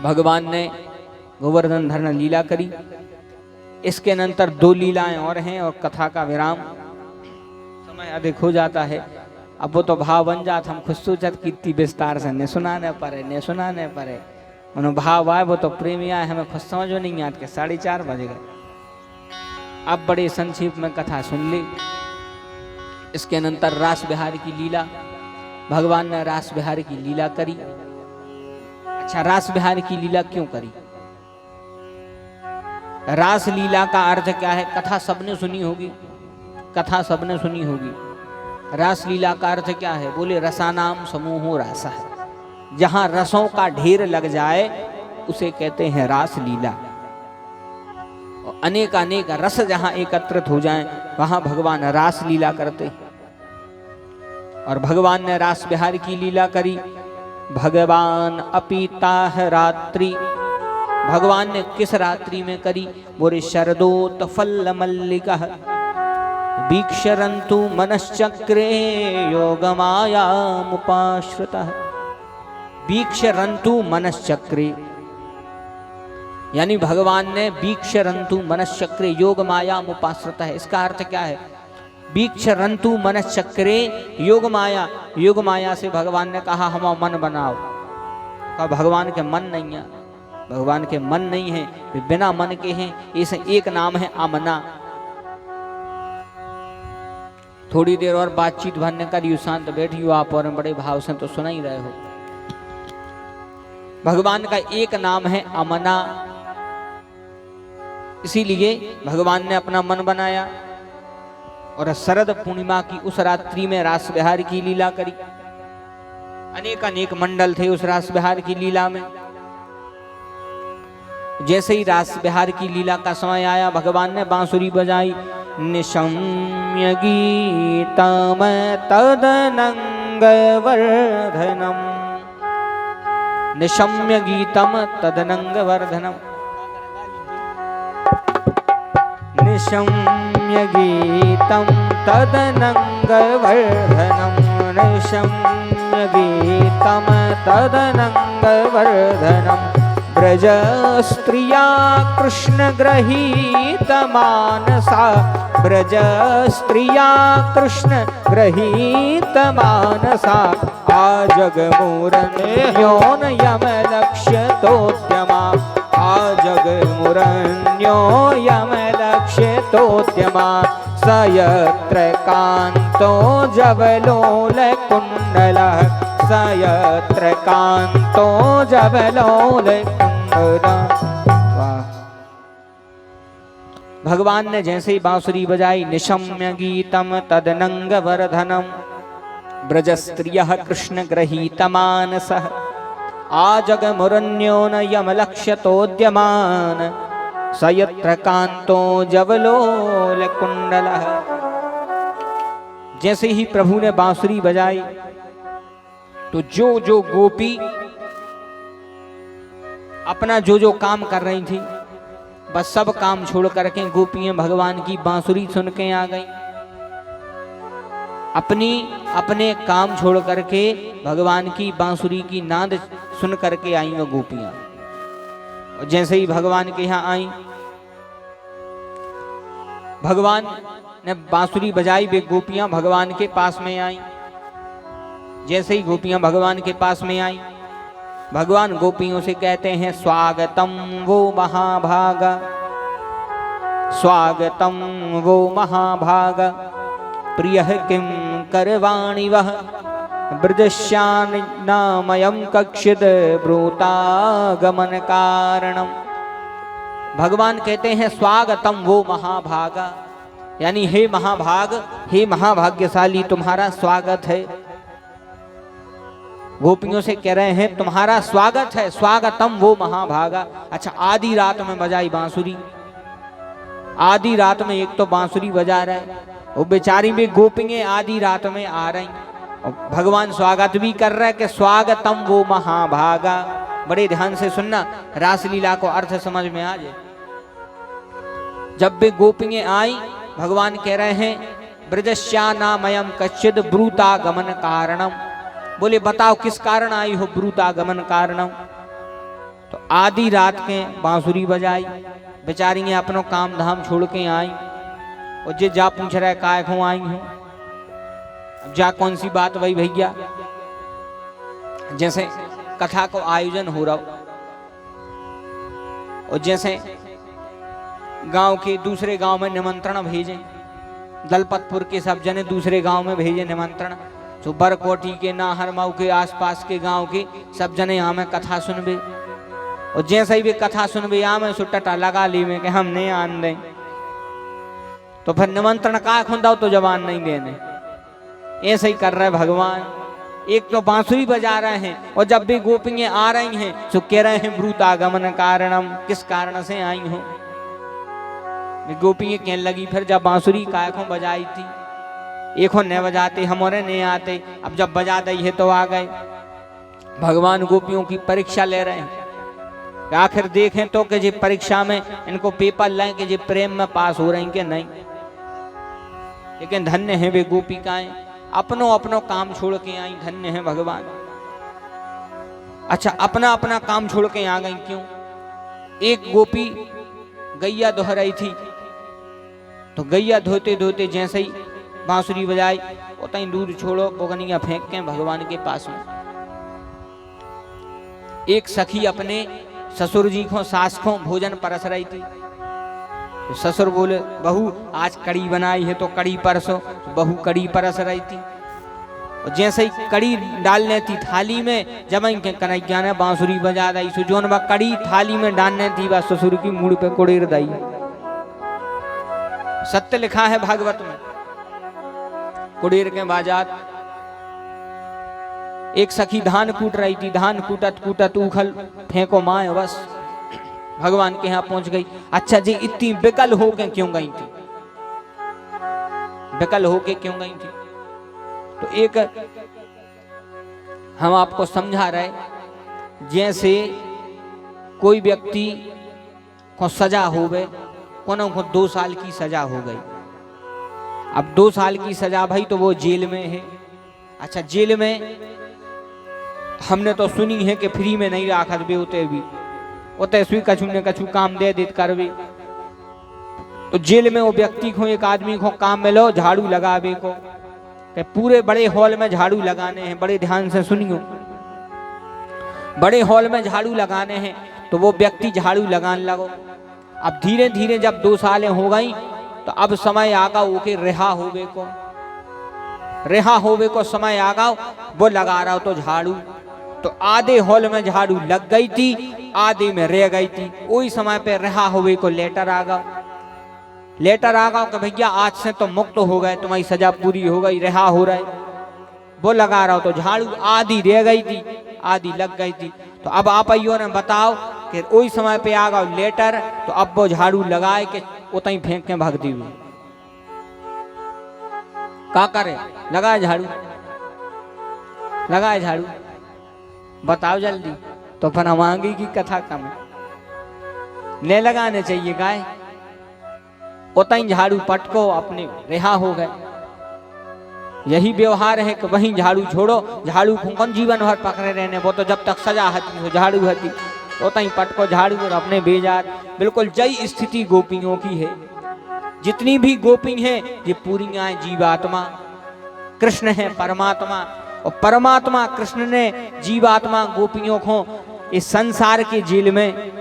भगवान ने गोवर्धन धरण लीला करी। इसके नंतर 2 लीलाएं और हैं और कथा का विराम, समय अधिक हो जाता है। अब वो तो भाव बन जाता, हम खुद सोचत कितनी विस्तार से ने सुनाने पड़े उन्होंने भाव आए, वो तो प्रेमी आए, हमें खुद समझ में नहीं आती, 4:30 बज गए। अब बड़े संक्षेप में कथा सुन ली। इसके नंतर रास बिहार की लीला, भगवान ने रास बिहार की लीला करी। अच्छा, रास बिहार की लीला क्यों करी? रास लीला का अर्थ क्या है? कथा सबने सुनी होगी, कथा सबने सुनी होगी। रास लीला का अर्थ क्या है? बोले रसानाम समूहो रासा, जहां रसों का ढेर लग जाए उसे कहते हैं रास लीला। और अनेक अनेक रस जहां एकत्रित हो जाएं वहां भगवान रास लीला करते। और भगवान ने रास बिहार की लीला करी। भगवान अपीता है रात्रि, भगवान ने किस रात्रि में करी? बोरे शरदोत फल मल्लिका वीक्षरन्तु मनश्चक्रे योग माया मुपाश्रिता। वीक्षरन्तु मनश्चक्रे, यानी भगवान ने वीक्षरन्तु मनश्चक्रे योग माया मुपाश्रिता है। इसका अर्थ क्या है? वीक्षरन्तु मनश्चक्रे योग माया, योग माया से भगवान ने कहा हम मन बनाओ। का भगवान के मन नहीं है, भगवान के मन नहीं है, वे बिना मन के हैं। इसे एक नाम है अमना। थोड़ी देर और बातचीत भरने करियो, शांत बैठियो आप और बड़े भाव से तो सुना ही रहे हो। भगवान का एक नाम है अमना, इसीलिए भगवान ने अपना मन बनाया। और शरद पूर्णिमा की उस रात्रि में रास बिहार की लीला करी। अनेक अनेक मंडल थे उस रास बिहार की लीला में। जैसे ही रास बिहार की लीला का समय आया, भगवान ने बांसुरी बजाई। निशम्य गीतम तदनंग वर्धनम, निशम्य गीतम तदनंग वर्धनम, निशम्य गीतम तदनंग वर्धनम, निशम्य गीतम तदनंग वर्धनम। ब्रज स्त्रिया कृष्ण गृहीत मानसा, ब्रज स्त्रिया कृष्ण गृहीत मानसा। आजग मुरन्यो यम लक्ष्य तोद्यमा, आजग मुरन्यो यम लक्ष्य तोद्यमा। सयत्र कांतो जवलोल कुंडलः, सयत्र कांतो जवलोल कुंडलः। भगवान ने जैसे ही बांसुरी बजाई, निशम्य गीतम तदनंग वर्धनम, ब्रज स्त्रियः कृष्ण गृहीत मानसः। आजग मुरन्यो न यम लक्ष्यतोद्यमान, सयत्र कांतो जवलोल कुंडलः। जैसे ही प्रभु ने बांसुरी बजाई तो जो जो गोपी अपना जो जो काम कर रही थी, बस सब काम छोड़ करके गोपियां भगवान की बांसुरी सुन के आ गई। अपने काम छोड़ करके भगवान की बांसुरी की नाद सुन करके आई वो गोपियां। और जैसे ही भगवान के यहाँ आई, भगवान ने बांसुरी बजाई, वे गोपियां भगवान के पास में आई। जैसे ही गोपियां भगवान के पास में आई, भगवान गोपियों से कहते हैं स्वागतम वो महाभागा, स्वागतम वो महाभागा। प्रियः किं करवाणि वह, ब्रजस्यान्नामयं कक्षिद् ब्रूतागमन कारणम। भगवान कहते हैं स्वागतम वो महाभागा, यानी हे महाभाग, हे महाभाग्यशाली, तुम्हारा स्वागत है। गोपियों से कह रहे हैं तुम्हारा स्वागत है, स्वागतम वो महाभागा। अच्छा, आधी रात में बजाई बांसुरी, आधी रात में एक तो बांसुरी बजा रहे, वो बेचारी भी गोपियां आधी रात में आ रही और भगवान स्वागत भी कर रहे कि स्वागतम वो महाभागा। बड़े ध्यान से सुनना, रासलीला को अर्थ समझ में आ जाए। जब भी गोपियां आई, भगवान कह रहे हैं ब्रजस्यानामयं कश्चिद् ब्रूतागमन कारणम। बोले बताओ किस कारण आई हो ब्रूतागमन कारणम। तो आधी रात के बांसुरी बजाई, बेचारी अपनो काम धाम छोड़ के आई और जे जा पूछ रहा है काय को आई हूं। जा कौन सी बात भाई भैया, जैसे कथा को आयोजन हो रहा और जैसे गांव के दूसरे गांव में निमंत्रण भेजे, दलपतपुर के सब जने दूसरे गांव में भेजे निमंत्रण, तो बरकोटी के नाहर मऊ के आसपास के गांव के सब जने यहाँ में कथा सुनबे और जैसे ही भी कथा सुनबे यहाँ में सुट्टा लगा ली में कि हम नहीं आन दें, तो फिर निमंत्रण का खुंदाओ तो जवान नहीं देने। ऐसे ही कर रहे भगवान। एक तो बांसुरी बजा रहे हैं और जब भी गोपियां आ रही हैं तो कह रहे हैं ब्रूतागमन कारणम, किस कारण से आई हो। गोपियां कहने लगी फिर जब बांसुरी काय को बजाई थी, एक हो न बजाते हमारे नहीं आते, अब जब बजा दी है तो आ गए। भगवान गोपियों की परीक्षा ले रहे हैं, आखिर देखें तो कि जी परीक्षा में इनको पेपर लाएं कि जी प्रेम में पास हो रही कि नहीं। लेकिन धन्य है वे गोपिकाएं, अपनो अपनो काम छोड़ के आई, धन्य है भगवान। अच्छा, अपना अपना काम छोड़ के आ गई क्यों? एक गोपी गैया दोह रही थी, तो गैया धोते धोते जैसे ही बांसुरी बजाई उतनी दूध छोड़ो बोगनिया फेंक के भगवान के पास में। एक सखी अपने ससुर जी को सास को भोजन परस रही थी, तो ससुर बोले बहू आज कड़ी बनाई है तो कड़ी परसो। बहू कड़ी परस रही थी और जैसे ही कड़ी डालने थी थाली में, जब इनके कन्हैया ने बांसुरी बजा दी, सुजोन बा कड़ी थाली में डालने थी बा ससुर की मुड़ पे कुड़ेर दी। सत्य लिखा है भागवत में, कुड़ेर के बाजात। एक सखी धान कूट रही थी, धान कूटत कूटत उखल फेंको माए बस भगवान के यहाँ पहुंच गई। अच्छा जी, इतनी बेकल होके क्यों गई थी? बेकल होके क्यों गई थी? तो एक हम आपको समझा रहे, जैसे कोई व्यक्ति को सजा हो गए, कोनो को 2 साल की सजा हो गई। अब 2 साल की सजा भाई तो वो जेल में है। अच्छा, जेल में हमने तो सुनी है कि फ्री में नहीं राखत बे, उते भी उते सुई कछु ने कछु काम दे देत करबे। तो जेल में वो व्यक्ति को, एक आदमी को काम मिलो झाड़ू लगावे को, कि पूरे बड़े हॉल में झाड़ू लगाने हैं। बड़े ध्यान से सुनियो, बड़े हॉल में झाड़ू लगाने हैं। तो वो व्यक्ति झाड़ू लगाने लगो। अब धीरे धीरे जब 2 सालें हो गई तो अब समय आगा ओके रिहा होवे को, रिहा होवे को समय आगा, वो लगा रहा हो तो झाड़ू। तो आधे हॉल में झाड़ू लग गई थी, आधे में रह गई थी। वही समय पे रिहा होवे को लेटर आ गया। लेटर आ गया कि भैया आज से तो मुक्त हो गए, तुम्हारी सजा पूरी हो गई, रिहा हो रहे। वो लगा रहा हो तो झाड़ू आधी रह गई थी, आधी लग गई थी। तो अब आप आइयो ने बताओ कि वही समय पे आ गया लेटर, तो अब वो झाड़ू लगाए के उतनी फेंक के भाग दी हुई। क्या करे? लगाए झाड़ू, लगाए झाड़ू, बताओ जल्दी। तो फिर हम आगे की कथा कम ले लगाने चाहिए गाय, उतनी झाड़ू पटको अपने रिहा हो गए। यही व्यवहार है कि वहीं झाड़ू छोड़ो, झाड़ू को कौन जीवन भर पकड़े रहने, वो तो जब तक सजा हती हो झाड़ू हती, उतनी पटको झाड़ू और अपने बेजार। बिल्कुल जय स्थिति गोपियों की है। जितनी भी गोपी हैं ये पूरी हैं जीवात्मा, कृष्ण है परमात्मा, और परमात्मा कृष्ण ने जीवात्मा गोपियों को इस संसार के जेल में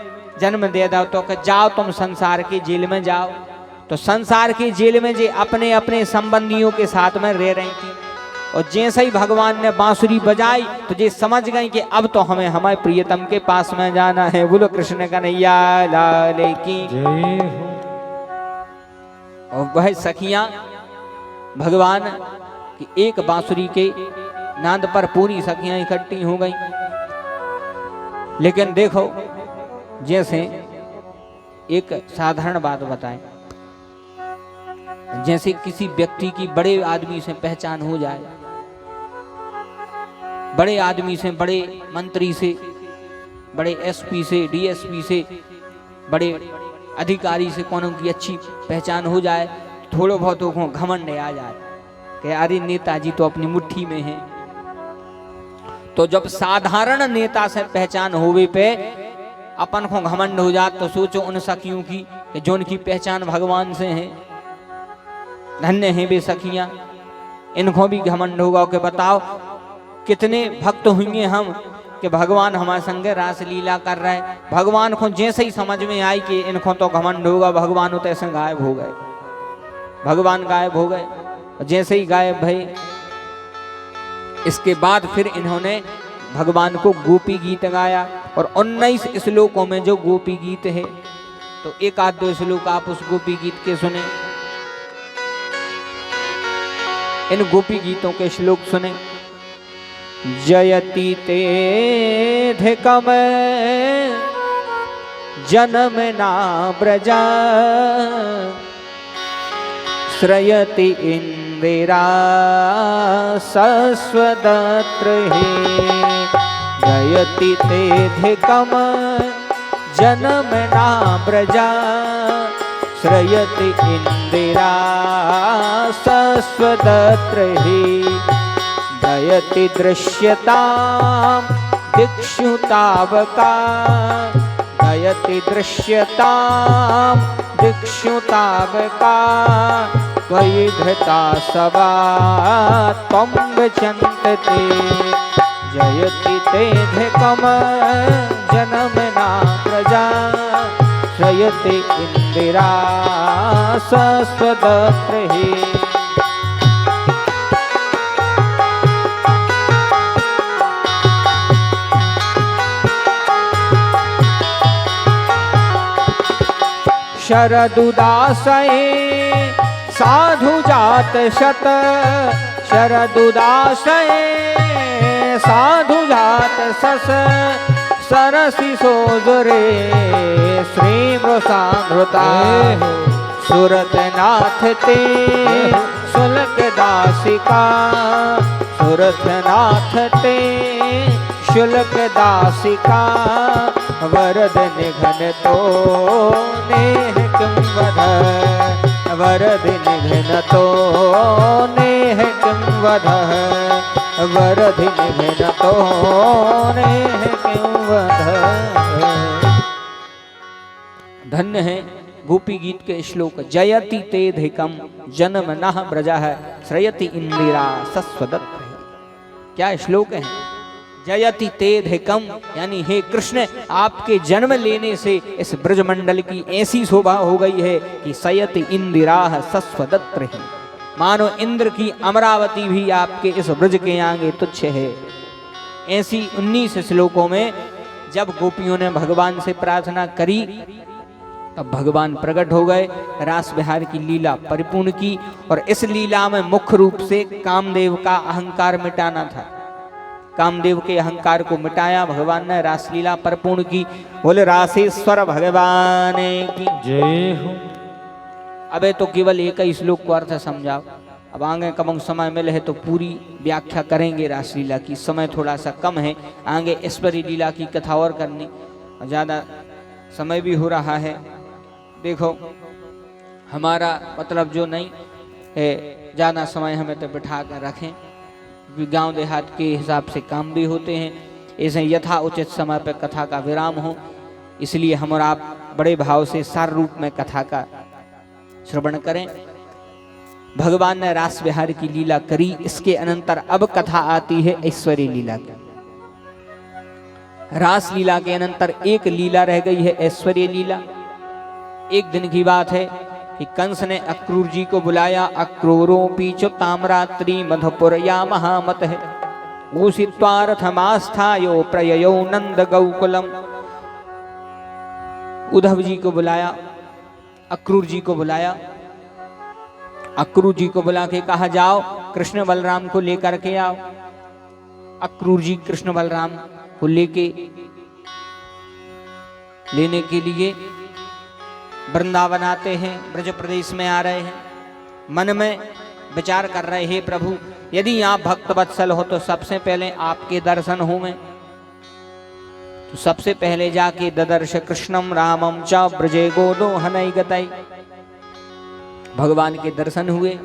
जन्म दे दो, तो कि जाओ तुम संसार के जेल में जाओ। तो संसार के जेल में जे अपने अपने संबंधियों के साथ में रह रही थी, और जैसे ही भगवान ने बांसुरी बजाई तो जे समझ गई कि अब तो हमें हमारे प्रियतम के पास में जाना है। बोलो कृष्ण कन्हैया लाल की जय हो। और वह सखियां भगवान की एक बांसुरी के नाद पर पूरी सखियां इकट्ठी हो गई। लेकिन देखो, जैसे एक साधारण बात बताएं, जैसे किसी व्यक्ति की बड़े आदमी से पहचान हो जाए, बड़े आदमी से, बड़े मंत्री से, बड़े एसपी से, डीएसपी से, बड़े अधिकारी से कोनो की अच्छी पहचान हो जाए, थोड़ो बहुत को घमंड आ जाए कि अरे नेताजी तो अपनी मुट्ठी में है। तो जब साधारण नेता से पहचान होवे पे अपन को घमंड हो जात तो सोचो उन सखियों की कि जो उनकी पहचान भगवान से है। धन्य हैं वे सखियां, इनको भी घमंड होगा कि बताओ कितने भक्त होंगे हम कि भगवान हमारे संगे रास लीला कर रहे हैं। भगवान को जैसे ही समझ में आई कि इनको तो घमंड होगा, भगवान तो ऐसे गायब हो गए। भगवान गायब हो गए, जैसे ही गायब भये इसके बाद फिर इन्होंने भगवान को गोपी गीत गाया। और 19 श्लोकों में जो गोपी गीत है, तो एक आध दो श्लोक आप उस गोपी गीत के सुने। इन गोपी गीतों के श्लोक सुने। जयति तेऽधिकम जनमना व्रजा श्रयति इंदिरा सस्वदत्रहि। जयति तेऽधिकम जनमना व्रजा श्रयति इंदिरा सस्वदत्रहि। जयति दृश्यतां दिक्षु तावका। जयति दृश्यतां दिक्षु तावका। त्वयि धृता सवा त्वं विचिन्त्यते। जयति तेऽधिकम जनमना व्रजा श्रयति इंदिरा सस्वदत्रहि। शरदुदासये साधु जात शत। शरदुदासये साधु जात सस। सरसि सोजुरे श्रीमृषामृता। सुरतनाथ ते शुल्क दासिका। सुरतनाथ ते शुल्क दासिका। वरद निघन तो नेह किं वद। वरद निघन तो नेह किं वद। वरद निघन तो नेह किं वद। धन्य है गोपी गीत के श्लोक। जयति तेऽधिकम जनमनः व्रजः श्रयति इंदिरा सस्वदत्रहि। क्या श्लोक है। जयति तेऽधिकम यानी हे कृष्ण आपके जन्म लेने से इस ब्रजमंडल की ऐसी शोभा हो गई है कि शयति इंदिरा सस्वदत्रहि। मानो इंद्र की अमरावती भी आपके इस ब्रज के आगे तुच्छ है। ऐसी 19 श्लोकों में जब गोपियों ने भगवान से प्रार्थना करी तब भगवान प्रकट हो गए। रास विहार की लीला परिपूर्ण की और इस लीला में मुख्य रूप से कामदेव का अहंकार मिटाना था। कामदेव के अहंकार को मिटाया भगवान ने, रासलीला परिपूर्ण की। बोले रासेश्वर भगवान की जय हो। अबे तो केवल एक ही श्लोक को अर्थ समझाओ। अब आगे कब समय मिले है तो पूरी व्याख्या करेंगे रासलीला की। समय थोड़ा सा कम है, आगे ऐश्वर्य लीला की कथा और करनी, ज़्यादा समय भी हो रहा है। देखो हमारा मतलब जो नहीं है ज़्यादा समय हमें तो बिठा कर रखें, क्योंकि गांव देहात के हिसाब से काम भी होते हैं। ऐसे यथा उचित समय पर कथा का विराम हो, इसलिए हम और आप बड़े भाव से सार रूप में कथा का श्रवण करें। भगवान ने रास विहार की लीला करी, इसके अनंतर अब कथा आती है ऐश्वर्य लीला की। रास लीला के अनंतर एक लीला रह गई है ऐश्वर्य लीला। एक दिन की बात है कि कंस ने अक्रूर जी को बुलाया। अक्रूरो पीछो ताम्रात्री मधुपुर या महामत है ऊषित्वारथमास्थायो प्रययो नंद गौकुलम। उद्धव जी को बुलाया, अक्रूर जी को बुलाया। अक्रूर जी को बुला के कहा जाओ कृष्ण बलराम को लेकर के आओ। अक्रूर जी कृष्ण बलराम को लेने के लिए वृंदावन आते हैं, ब्रज प्रदेश में आ रहे हैं। मन में विचार कर रहे हैं प्रभु यदि आप भक्त वत्सल हो तो सबसे पहले आपके दर्शन हो। मैं तो सबसे पहले जाके ददर्श कृष्णम रामम च ब्रजे गोदो हनई गतई। भगवान के दर्शन हुए।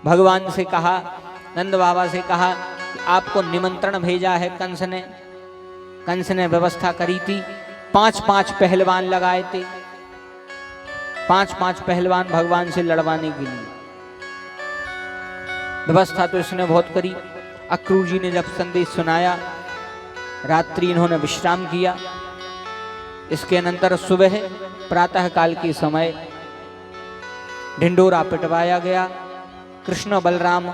भगवान से कहा, नंद बाबा से कहा कि आपको निमंत्रण भेजा है कंस ने। कंस ने व्यवस्था करी थी 5-5 पहलवान लगाए थे, 5-5 पहलवान भगवान से लड़वाने के लिए। व्यवस्था तो इसने बहुत करी। अक्रूर जी ने जब संदेश सुनाया, रात्रि इन्होंने विश्राम किया। इसके अनंतर सुबह प्रातः काल के समय ढिंडोरा पिटवाया गया। कृष्ण बलराम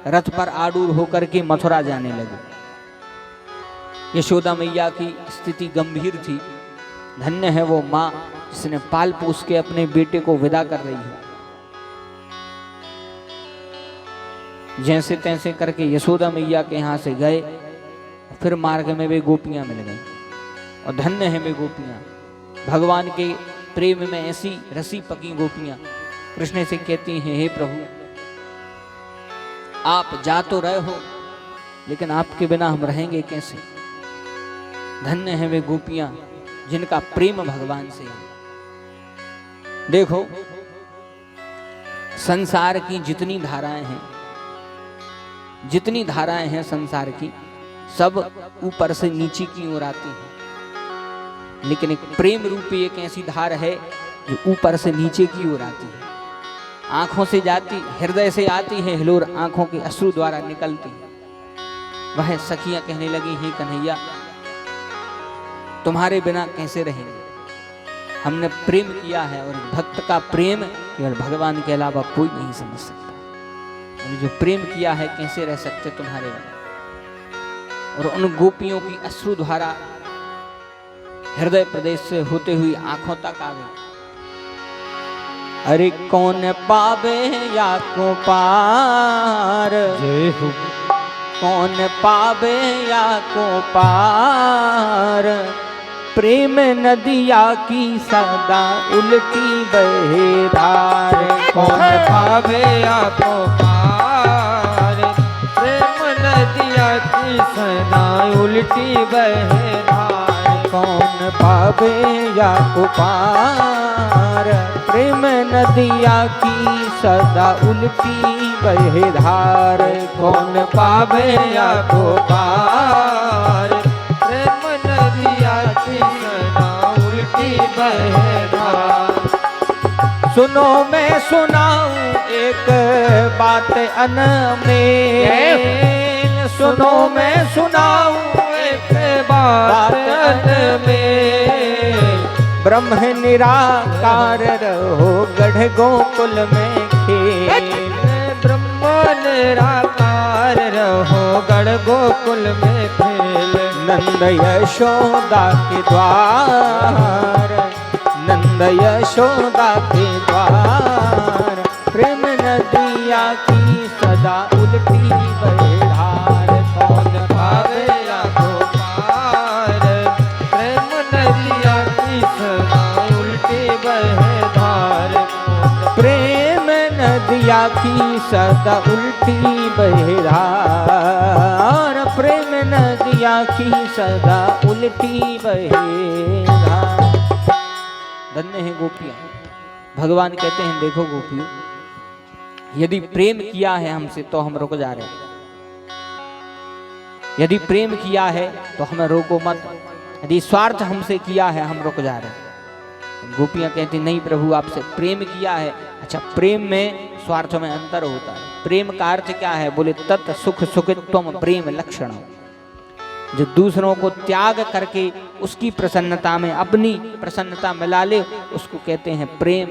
रथ पर आरूढ़ होकर के मथुरा जाने लगे। यशोदा मैया की स्थिति गंभीर थी। धन्य है वो माँ जिसने पाल पोस के अपने बेटे को विदा कर रही है। जैसे तैसे करके यशोदा मैया के यहाँ से गए। फिर मार्ग में वे गोपियां मिल गई और धन्य है वे गोपियां। भगवान के प्रेम में ऐसी रसी पकी गोपियां कृष्ण से कहती हैं, हे प्रभु आप जा तो रहे हो, लेकिन आपके बिना हम रहेंगे कैसे। धन्य है वे गोपियां जिनका प्रेम भगवान से है। देखो संसार की जितनी धाराएं हैं, जितनी धाराएं हैं संसार की, सब ऊपर से नीचे की ओर आती हैं, लेकिन एक प्रेम रूपी एक ऐसी धार है जो ऊपर से नीचे की ओर आती है। आंखों से जाती, हृदय से आती है, हिलोर आंखों के अश्रु द्वारा निकलती है। वह सखियां कहने लगी, हे कन्हैया तुम्हारे बिना कैसे रहेंगे। हमने प्रेम किया है और भक्त का प्रेम केवल भगवान के अलावा कोई नहीं समझ सकता। और जो प्रेम किया है कैसे रह सकते तुम्हारे बिना। और उन गोपियों की अश्रु धारा हृदय प्रदेश से होते हुए आंखों तक आ गई। अरे कौन पावे या को पार, कौन पावे या को पार, प्रेम नदिया की सदा उल्टी बहे धार। कौन पावे या को पार, प्रेम नदिया की सदा उल्टी बहे धार। कौन पावे या को पार, प्रेम नदिया की सदा उल्टी बहे धार। कौन पावे या को पार, प्रेम नदिया की सदा उल्टी बहे धार। सुनो मैं सुनाऊं एक बात अनमेल, सुनो मैं सुनाऊं एक बात अनमेल। ब्रह्म निराकार रहो गढ़ गोकुल में खेल। ब्रह्म निराकार रहो गढ़ गोकुल में खेल। नंद यशोदा के द्वार, नंद यशोदा के द्वार, प्रेम नदिया की सदा उल्टी बहे धार। कौन पावे या को पार, प्रेम नदिया की सदा उल्टी बहे धार। प्रेम नदिया की सदा उल्टी बहे धार, प्रेम नदिया की सदा उल्टी बहे धार। धन्य है गोपियां। भगवान कहते हैं, देखो गोपियों, यदि प्रेम किया है हमसे तो हम रुक जा रहे हैं। यदि प्रेम किया है तो हमें रोको मत। यदि स्वार्थ हमसे किया है हम रुक जा रहे हैं। गोपियां कहती, नहीं प्रभु आपसे प्रेम किया है। अच्छा, प्रेम में स्वार्थ में अंतर होता है। प्रेम का अर्थ क्या है? बोले तत् सुख सुखित्वम प्रेम लक्षण। जो दूसरों को त्याग करके उसकी प्रसन्नता में अपनी प्रसन्नता मिला ले, उसको कहते हैं प्रेम।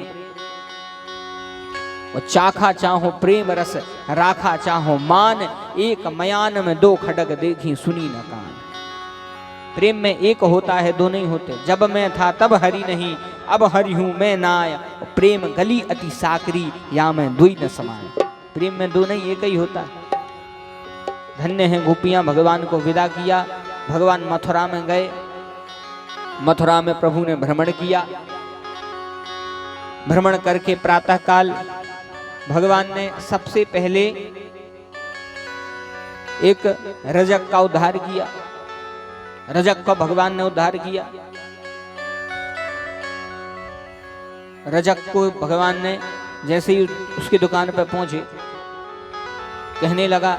और चाखा चाहो प्रेम रस, राखा चाहो मान, एक मयान में दो खडग देखी सुनी न कान। प्रेम में एक होता है, दो नहीं होते। जब मैं था तब हरि नहीं, अब हरि हूं मैं नाय। प्रेम गली अति साकरी, या मैं दुई न समान। प्रेम में दो नहीं, एक ही होता है। धन्य है गोपियां। भगवान को विदा किया, भगवान मथुरा में गए। मथुरा में प्रभु ने भ्रमण किया। भ्रमण करके प्रातः काल भगवान ने सबसे पहले एक रजक का उद्धार किया। रजक को भगवान ने उद्धार किया। रजक को भगवान ने जैसे ही उसकी दुकान पर पहुंचे, कहने लगा,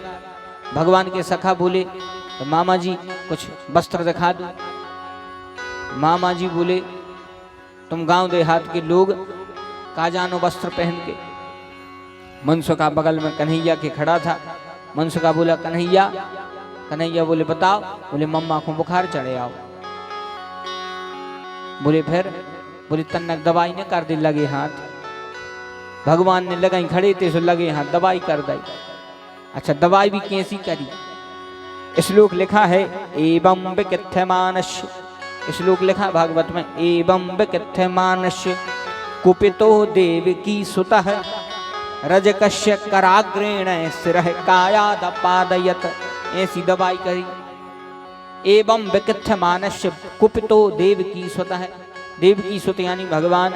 भगवान के सखा बोले, तो मामा जी कुछ वस्त्र दिखा दो। मामा जी बोले तुम गांव देहात के लोग काजानो वस्त्र पहन के। मनसुखा बगल में कन्हैया के खड़ा था। मनसुखा बोला कन्हैया। कन्हैया बोले बताओ। बोले मम्मा को बुखार चढ़े आओ। बोले फिर? बोले तन्नक दवाई ने कर दे लगे हाथ। भगवान ने लगाई खड़े थे सो लगे हाथ दवाई कर दी। अच्छा दवाई भी कैसी करी? श्लोक लिखा है एवं विकिथ्यमानस्य। श्लोक लिखा भागवत में एवं विकिथ्यमानस्य कुपितो देवकी सुतः रजकस्य कराग्रेण सिरः कायादपादयत। ऐसी दवाई करी। एवं विकिथ्यमानस्य कुपितो देवकी सुतः। देवकी सुत यानी भगवान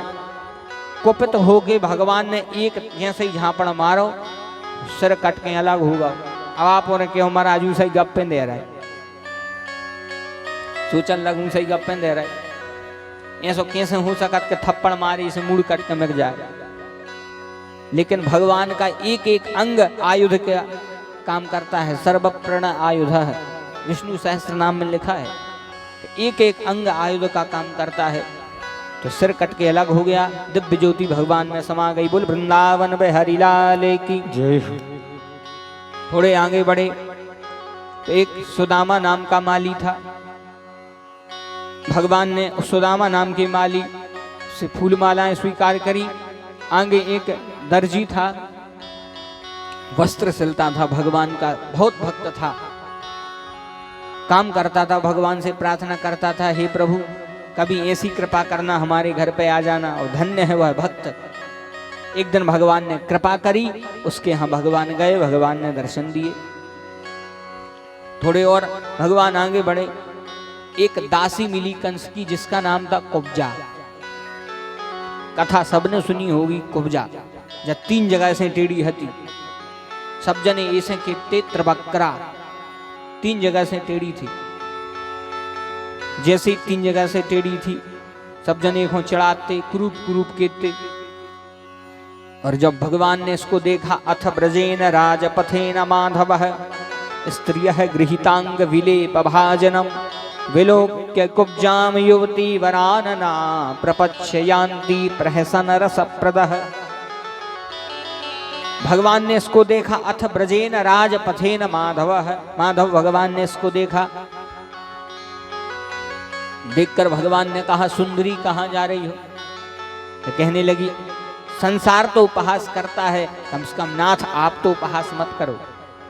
कुपित होके भगवान ने एक जैसे ही झापड़ मारो सिर कट के अलग होगा। अब आप और क्यों महाराज सही गप्पे दे रहा है। सोचन लगू सही गप्पे दे रहा है। ऐसा कैसे हो सकत के थप्पड़ मारी इसे मुड़ कट के मिट जाए। लेकिन भगवान का एक एक अंग आयुध का काम करता है। सर्वप्रण आयुध है। विष्णु सहस्त्र नाम में लिखा है एक एक अंग आयुध का काम करता है। तो सिर कट के अलग हो गया। दिव्य ज्योति भगवान में समा गई। बोल वृंदावन बिहारी लाल की जय। थोड़े आगे बढ़े तो एक सुदामा नाम का माली था। भगवान ने सुदामा नाम के माली से फूल मालाएं स्वीकार करी। आगे एक दर्जी था, वस्त्र सिलता था, भगवान का बहुत भक्त था, काम करता था, भगवान से प्रार्थना करता था हे प्रभु कभी ऐसी कृपा करना हमारे घर पे आ जाना। और धन्य है वह भक्त। एक दिन भगवान ने कृपा करी, उसके यहाँ भगवान गए, भगवान ने दर्शन दिए। थोड़े और भगवान आगे बढ़े। एक दासी मिली कंस की जिसका नाम था कुब्जा। कथा सबने सुनी होगी कुब्जा। जब 3 जगह से टेढ़ी हती सब जने ऐसे कहते त्रिवक्रा। 3 जगह से टेढ़ी थी। जैसे 3 जगह से टेढ़ी थी सब जने को चढ़ाते कुरूप कुरूप कहते। और जब भगवान ने इसको देखा अथ ब्रजेन राजपथेन माधवः स्त्रियः गृहीतांग विलेप भाजनम विलोक्य कुब्जाम युवती वरानना प्रपच्ययान्ति प्रहसन रसप्रदः। भगवान ने इसको देखा अथ ब्रजेन राजपथेन माधवः। माधव भगवान ने इसको देखा। देखकर भगवान ने कहा सुंदरी कहाँ जा रही हो? तो कहने लगी संसार तो उपहास करता है, कम से कम नाथ आप तो उपहास मत करो।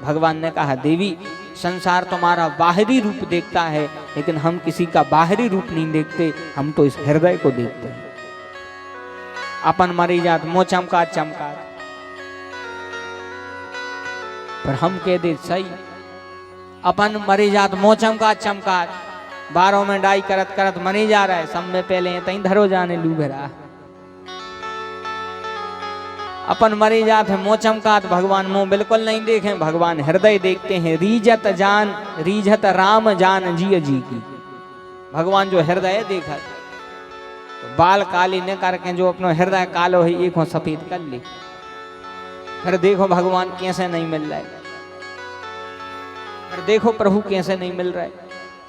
भगवान ने कहा देवी संसार तुम्हारा बाहरी रूप देखता है लेकिन हम किसी का बाहरी रूप नहीं देखते, हम तो इस हृदय को देखते हैं। अपन मरी जात मोह चमका चमका पर हम कह दे सही अपन मरी जात मोह चमका चमका 12 में डाई करत करत मरी जा रहा है। सब में पहले तई धरो जाने लू भरा अपन मरे जात है मोह चमकात। भगवान मुंह बिल्कुल नहीं देखें, भगवान हृदय देखते हैं। रीजत जान रीझत राम जान जिय जी की। भगवान जो हृदय देखा तो बाल काले न करके जो अपना हृदय कालो है एक हो सफेद कर ले। फिर देखो भगवान कैसे नहीं मिल रहा है। फिर देखो प्रभु कैसे नहीं मिल रहा है।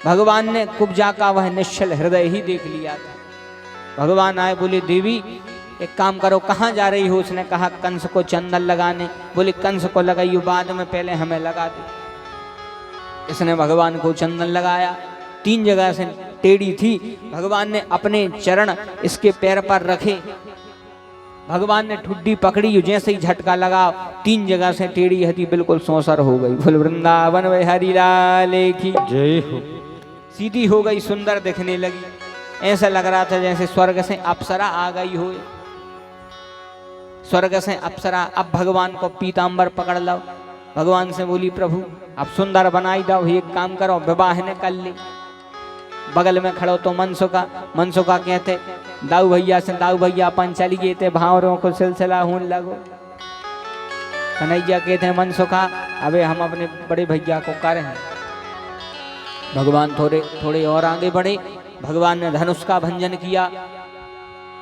भगवान ने कुब्जा का वह निश्चल हृदय ही देख लिया था। भगवान आए बोले देवी एक काम करो कहाँ जा रही हो? उसने कहा कंस को चंदन लगाने। बोले कंस को लगाइयो बाद में, पहले हमें लगा दे। इसने भगवान को चंदन लगाया। 3 जगह से टेढ़ी थी। भगवान ने अपने चरण इसके पैर पर रखे। भगवान ने ठुड्डी पकड़ी, जैसे ही झटका लगा 3 जगह से टेढ़ी हती बिल्कुल सौसर हो गई। बोल वृंदावन बिहारी लाल की जय हो। सीधी हो गई, सुंदर दिखने लगी। ऐसा लग रहा था जैसे स्वर्ग से अप्सरा आ गई हो। स्वर्ग से अप्सरा। अब भगवान को पीतांबर पकड़ लो। भगवान से बोली प्रभु अब सुंदर बनाई दो, एक काम करो विवाह ने कर ले। बगल में खड़ो तो मनसुखा। मनसुखा कहते दाऊ भैया से दाऊ भैया अपन चली गए थे, भावरों को सिलसिला होने लगो। कन्हैया कहते हैं मनसुखा अबे हम अपने बड़े भैया को कर हैं। भगवान थोड़े और आगे बढ़े। भगवान ने धनुष का भंजन किया।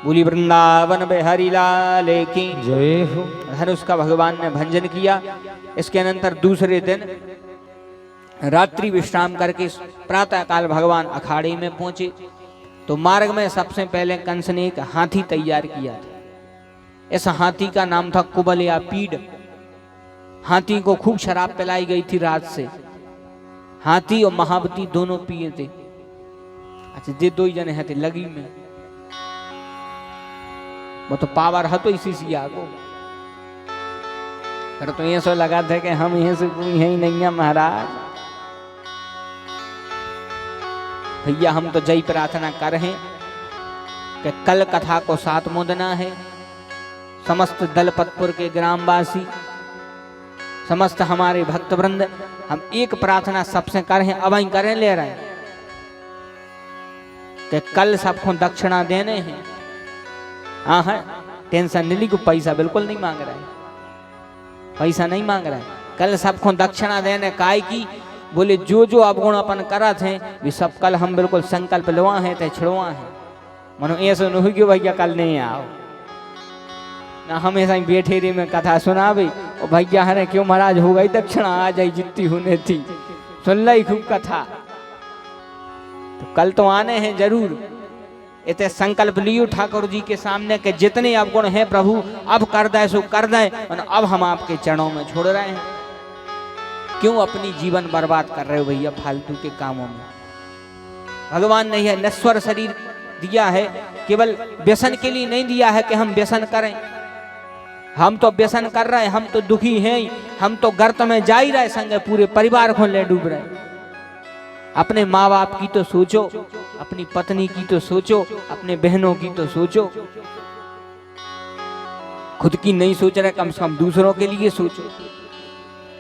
बोली वृंदावन बिहारी लाल की जय हो। धनुष का भगवान ने भंजन किया। इसके अनंतर दूसरे दिन रात्रि विश्राम करके प्रातः काल भगवान अखाड़े में पहुंचे। तो मार्ग में सबसे पहले कंस ने एक हाथी तैयार किया था। इस हाथी का नाम था कुबल या पीड़। हाथी को खूब शराब पिलाई गई थी रात से। हाथी और महावती दोनों पिए थे। अच्छा, ये दो ही जने हैं थे लगी में। वो तो पावर है तो इसी सिया को फिर तो ये सो लगा था कि हम यहीं से कोई है ही नहीं है महाराज। भैया हम तो जय प्रार्थना कर हैं कि कल कथा को 7 मुदना है। समस्त दलपतपुर के ग्रामवासी, समस्त हमारे भक्तवृंद, हम एक प्रार्थना सबसे कर हैं, अब करें ले रहे हैं कि कल सबको दक्षिणा देने हैं। हाँ है, टेंशन नहीं ली, को पैसा बिल्कुल नहीं मांग रहा है, पैसा नहीं मांग रहा है। कल सबको दक्षिणा देने काय की बोले जो जो अवगुण अपन करा थे वे सब कल हम बिल्कुल संकल्प लवा है ते छिड़वा है। मनो ऐसा नहीं हो कि भैया कल नहीं आओ ना, हमेशा ही बैठे रही में कथा सुना भाई और भैया हरे क्यों महाराज हो गई दक्षिणा आ जाई जितनी होने थी, सुन ली खूब कथा। तो कल तो आने हैं जरूर। इतने संकल्प लियो ठाकुर जी के सामने के जितने अवगुण हैं प्रभु अब कर दे सो कर दे, और अब हम आपके चरणों में छोड़ रहे हैं। क्यों अपनी जीवन बर्बाद कर रहे हो भैया फालतू के कामों में। भगवान ने यह नश्वर शरीर दिया है केवल व्यसन के लिए नहीं दिया है कि हम व्यसन करें। हम तो व्यसन कर रहे हैं, हम तो दुखी हैं, हम तो गर्त में जा ही रहे, संगे पूरे परिवार को ले डूब रहे। अपने माँ बाप की तो सोचो, अपनी पत्नी की तो सोचो, अपने बहनों की तो सोचो। खुद की नहीं सोच रहे, कम से कम दूसरों के लिए सोचो।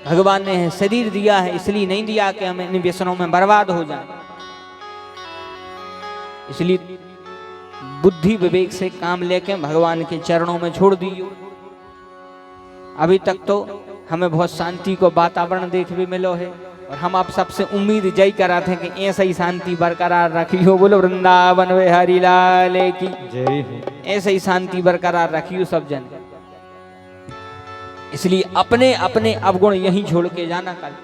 भगवान ने शरीर दिया है इसलिए नहीं दिया कि हम इन व्यसनों में बर्बाद हो जाएं। इसलिए बुद्धि विवेक से काम लेके भगवान के चरणों में छोड़ दियो। अभी तक तो हमें बहुत शांति को वातावरण देखने मिलो है, और हम आप सबसे उम्मीद जय करा थे कि ऐसा ही शांति बरकरार रखियो। बोलो वृंदावन बिहारी लाल की जय। ऐसे ही शांति बरकरार रखियो सब जन। इसलिए अपने अपने अवगुण यहीं छोड़ के जाना। कल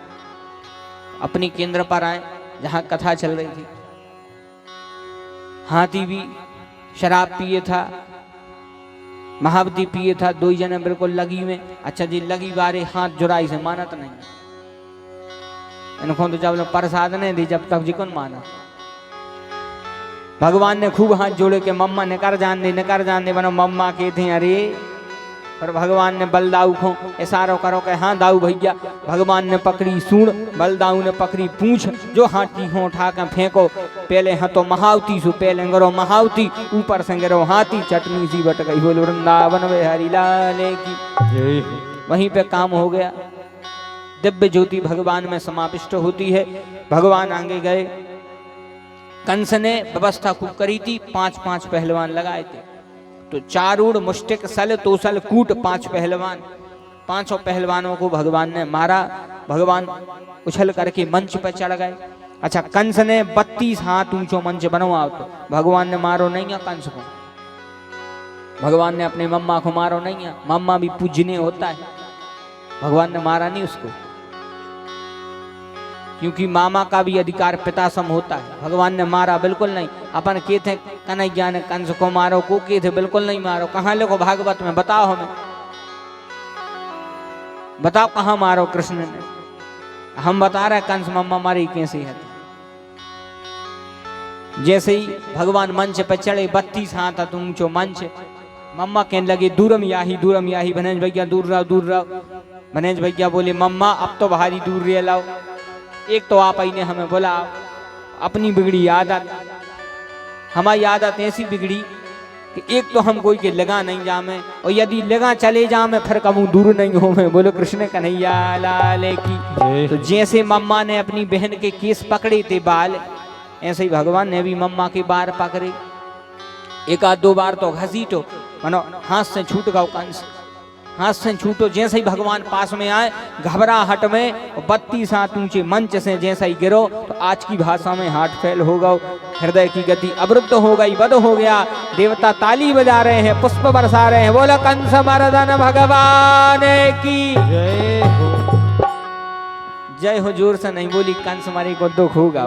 अपनी केंद्र पर आए जहां कथा चल रही थी। हाथी भी शराब पिए था, महावती पिए था, दो ही जने बिल्कुल लगी में। अच्छा जी, लगी बारे हाथ जुराई से मानत नहीं। इनको तो जब प्रसाद नहीं दी जब तक जी कौन माना। भगवान ने खूब हाथ जोड़े के मम्मा निकर जान दे बनो। मम्मा के थे अरे, पर भगवान ने बलदाऊ को इशारों करो के हाँ दाऊ भैया। भगवान ने पकड़ी सूंड, बलदाऊ ने पकड़ी पूंछ। जो हाथी हो उठा के फेंको। पहले हाँ तो महावती सु पहले गिरो महावती, ऊपर से गिरो हाथी, चटनी सी बट गई। बोल वृंदावन बिहारी लाल की। वहीं पे काम हो गया। दिव्य ज्योति भगवान में समाविष्ट होती है। भगवान आगे गए। कंस ने व्यवस्था खूब करी थी। 5-5 पहलवान लगाए थे। तो चारूढ़ मुष्टिक सल तोसल कूट 5 पहलवान। 5 पहलवानों को भगवान ने मारा। भगवान उछल करके मंच पर चढ़ गए। अच्छा, कंस ने 32 हाथ ऊंचो मंच बनवाओ। तो भगवान ने मारो नहीं है कंस को। भगवान ने अपने मम्मा को मारो नहीं है। मम्मा भी पूजनीय होता है, भगवान ने मारा नहीं उसको, क्योंकि मामा का भी अधिकार पिता सम होता है। भगवान ने मारा बिल्कुल नहीं। अपन के थे कन्हैया ने कंस को मारो, को के थे बिल्कुल नहीं मारो। कहाँ लिखो भागवत में, बताओ हमें, बताओ कहाँ मारो कृष्ण ने। हम बता रहे कंस मम्मा मारी कैसे है। जैसे ही भगवान मंच पर चढ़े, 32 हाथ था ऊंचो मंच। मम्मा कहने लगे दूरम याही बनेज भैया दूर रहो। बनेज भैया बोले मम्मा अब तो भारी दूर रह लाओ। एक तो आप ही ने हमें बोला अपनी बिगड़ी आदत। हमारी आदत ऐसी बिगड़ी कि एक तो हम कोई के लगा नहीं जामे, और यदि लगा चले जामे फिर कबू दूर नहीं हो में। बोलो कृष्ण कन्हैया लाल की। तो जैसे मम्मा ने अपनी बहन के केस पकड़े थे बाल, ऐसे ही भगवान ने भी मम्मा के बार पकड़े। 1-2 बार तो घसीटो, मानो हाथ से छूट गओ कंस, हाथ से छूटो। जैसे ही भगवान पास में आए, घबराहट में 32 हाथ ऊंचे मंच से जैसे ही गिरो, तो आज की भाषा में हार्ट फेल हो गओ। हृदय की गति अवरुद्ध हो गई, बद हो गया। देवता ताली बजा रहे हैं, पुष्प बरसा रहे हैं। बोलो कंस मर्दन भगवान की जय हो। जय हो जोर से नहीं बोली, कंस मारी को दुख होगा।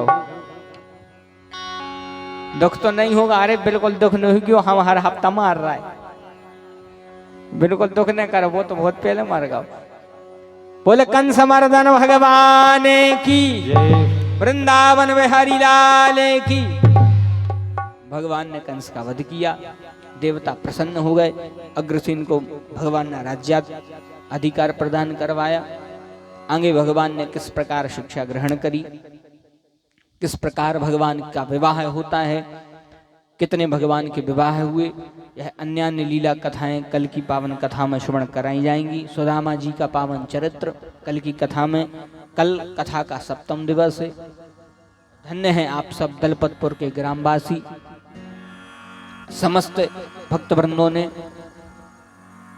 दुख तो नहीं होगा। अरे बिल्कुल दुख नहीं होगी, वो हम हर हफ्ता मार रहा है। बिल्कुल दुख नहीं करो, वो तो बहुत पहले मर गया। बोले कंस मर्दन भगवान की, वृंदावन बिहारी लाल की। भगवान ने कंस का वध किया, देवता प्रसन्न हो गए। अग्रसेन को भगवान ने राज्य अधिकार प्रदान करवाया। आगे भगवान ने किस प्रकार शिक्षा ग्रहण करी, किस प्रकार भगवान का विवाह होता है, कितने भगवान के विवाह हुए, यह अन्य अन्य लीला कथाएं कल की पावन कथा में श्रवण कराई जाएंगी। सुदामा जी का पावन चरित्र कल की कथा में। कल कथा का 7वां दिवस है। धन्य है आप सब दलपतपुर के ग्रामवासी, समस्त भक्तवृंदों ने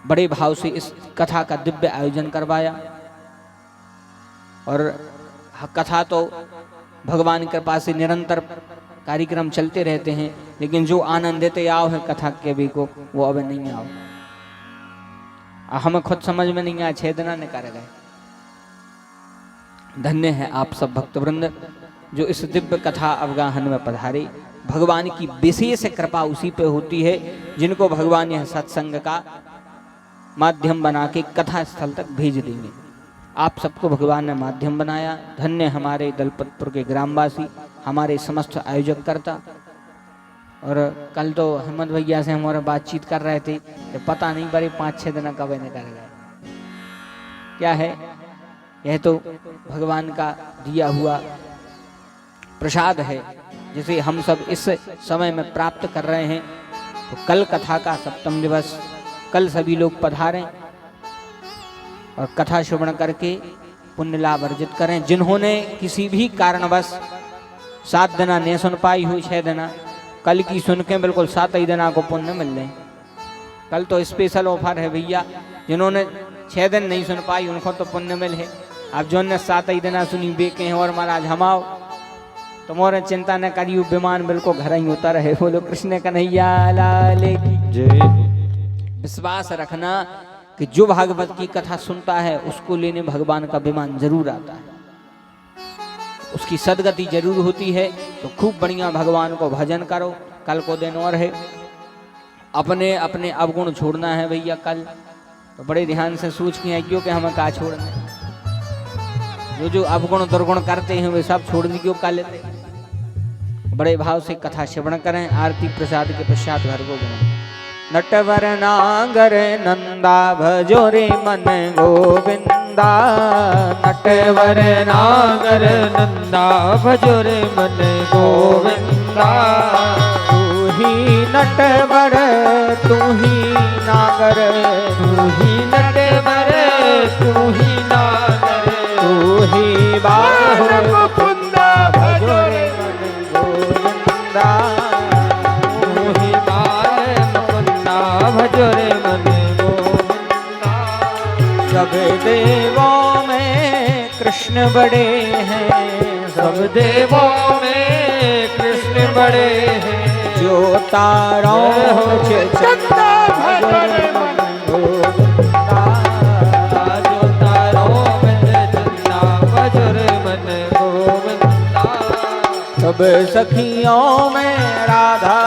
बड़े भाव से इस कथा का दिव्य आयोजन करवाया। और कथा तो भगवान की कृपा से निरंतर कार्यक्रम चलते रहते हैं, लेकिन जो आनंद देते आओ है कथा के भी को, वो अब नहीं आओ। हमें खुद समझ में नहीं आया, 6 दिन ने कर गए। धन्य है आप सब भक्तवृंद जो इस दिव्य कथा अवगाहन में पधारे। भगवान की विशेष कृपा उसी पे होती है जिनको भगवान यह सत्संग का माध्यम बना के कथा स्थल तक भेज देंगे। आप सबको भगवान ने माध्यम बनाया। धन्य हमारे दलपतपुर के ग्रामवासी, हमारे समस्त आयोजक करता। और कल तो हेमंत भैया से हमारा बातचीत कर रहे थे, तो पता नहीं बड़े 5-6 दिन कब निकल गए। क्या है, यह तो भगवान का दिया हुआ प्रसाद है जिसे हम सब इस समय में प्राप्त कर रहे हैं। तो कल कथा का 7वां दिवस, कल सभी लोग पधारें और कथा श्रवण करके पुण्य लाभ अर्जित करें। जिन्होंने किसी भी कारणवश 7 दिना नहीं सुन पाई हुई, 6 दिना कल की सुन के बिल्कुल 7 ही दिना को पुण्य मिल जाए। कल तो स्पेशल ऑफर है भैया, जिन्होंने 6 दिन नहीं सुन पाई उनको तो पुण्य मिल है। अब जो ने 7 ही दिना सुनी बेके हैं और महाराज हमाओ, तुम्हारे चिंता न करियो, विमान बिल्कुल घर ही उतर है। बोलो कृष्ण कन्हैया लाल की जय। विश्वास रखना कि जो भागवत की कथा सुनता है उसको लेने भगवान का विमान जरूर आता है, उसकी सदगति जरूर होती है। तो खूब बढ़िया भगवान को भजन करो। कल को दिन और है, अपने अपने अवगुण छोड़ना है भैया। कल तो बड़े ध्यान से सोच के आइयो कि हमें का छोड़ना है। जो जो अवगुण दुर्गुण करते हैं वे सब छोड़ दियो कल। बड़े भाव से कथा श्रवण करें। आरती प्रसाद के पश्चात घर को जाएं। नटवर नागर नंदा भजो रे मन गोविंदा। नटवर नागर नंदा भजो रे मन गोविंदा। तू ही नटवर तू ही नागर, तू ही नटवर तू ही नागर, तू ही बाहो मुकुंदा भजो रे मन गोविंदा। तू ही बाल मुकुंदा भजो रे मन गोविंदा। सब देवों में कृष्ण बड़े हैं, सब देवों में कृष्ण बड़े हैं। जो तारों में चंदा भजो रे मन गोविंदा। जो तारों में चंदा भजो रे मन गोविंदा। सब सखियों में राधा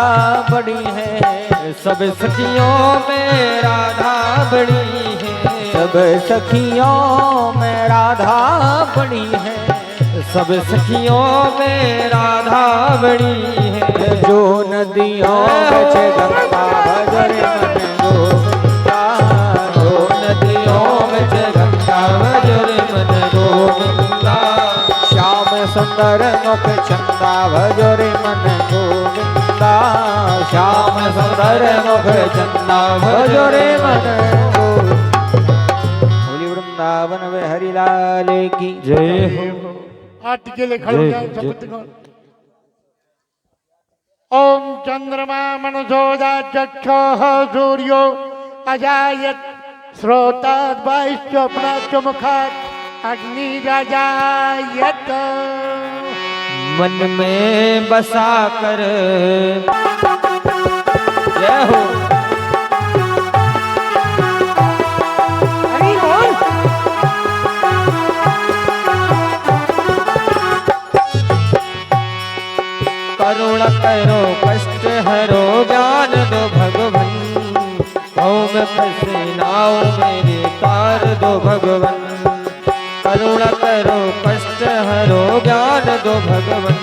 बड़ी है, सब सखियों में राधा बड़ी है। सब सखियों में राधा बड़ी है, सब सखियों में राधा बड़ी है। जो नदियों में गंगा भजो रे मन गोविंदा। जो नदियों में गंगा भजो रे मन गोविंदा। श्याम सुंदर मुख चंदा भजो रे मन गोविंदा। श्याम सुंदर मुख चंदा भजो रे मन गोविंदा। बोली वृंदावन में हरिलाल की जय हो। आटिके खड़े शपथ कौन। ओम चंद्रमा मनसोदा चक्षुः सूर्यो अजायत श्रोतात् वायुश्च प्राच्च मुखात् अग्निरजायत। मन में बसा कर जय हो। करुण करो भगवन, करुणा करो कष्ट हरो ज्ञान दो भगवन,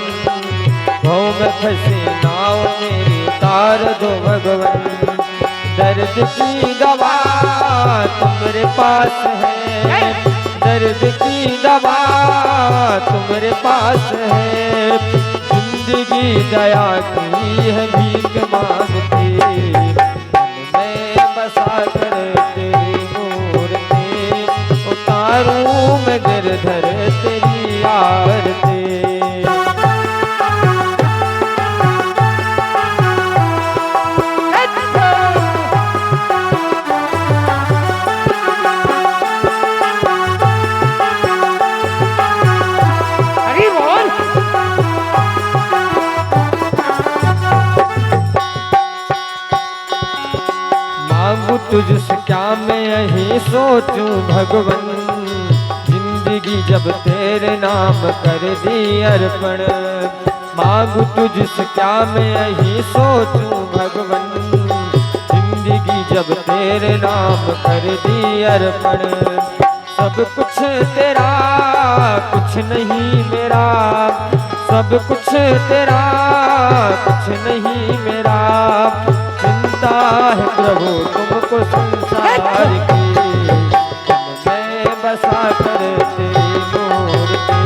भव में फंसी नाव मेरी तार दो भगवन, दर्द की दवा तुम्हारे पास है, दर्द की दवा तुम्हारे पास है, जिंदगी दया की है भीख मांगती, मन में बसा कर तेरी मूर्ति, उतारूं मैं गिरधर तेरी आरती। तुझसे क्या मैं यही सोचूं भगवन, जिंदगी जब तेरे नाम कर दी अर्पण, मांगू तुझसे क्या मैं यही सोचूं भगवन, जिंदगी जब तेरे नाम कर दी अर्पण, सब कुछ तेरा कुछ नहीं मेरा, सब कुछ तेरा कुछ नहीं मेरा, चिंता है प्रभु तुमको संसार की, मैं बसा कर तेरी मूर्ति,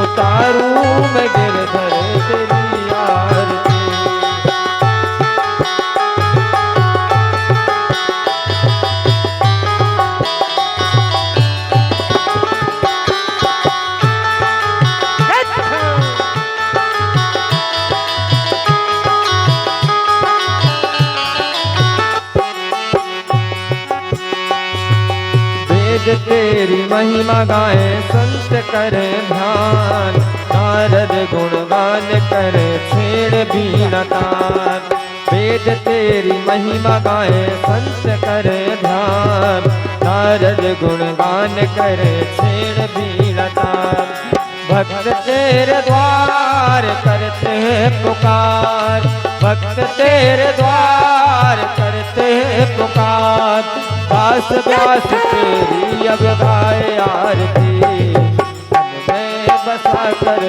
उतारूं मैं गिरधर तेरी आरती। तेरी महिमा गाए संत करे ध्यान, नारद गुणगान करे छेड़ बीना तान, वेद तेरी महिमा गाए संत करे ध्यान, नारद गुणगान करे छेड़ बीना तान, भक्त तेरे द्वार करते हैं पुकार, भक्त तेरे द्वार करते हैं पुकार, दास व्यास तेरी अब गाए आरती, मन में बसा कर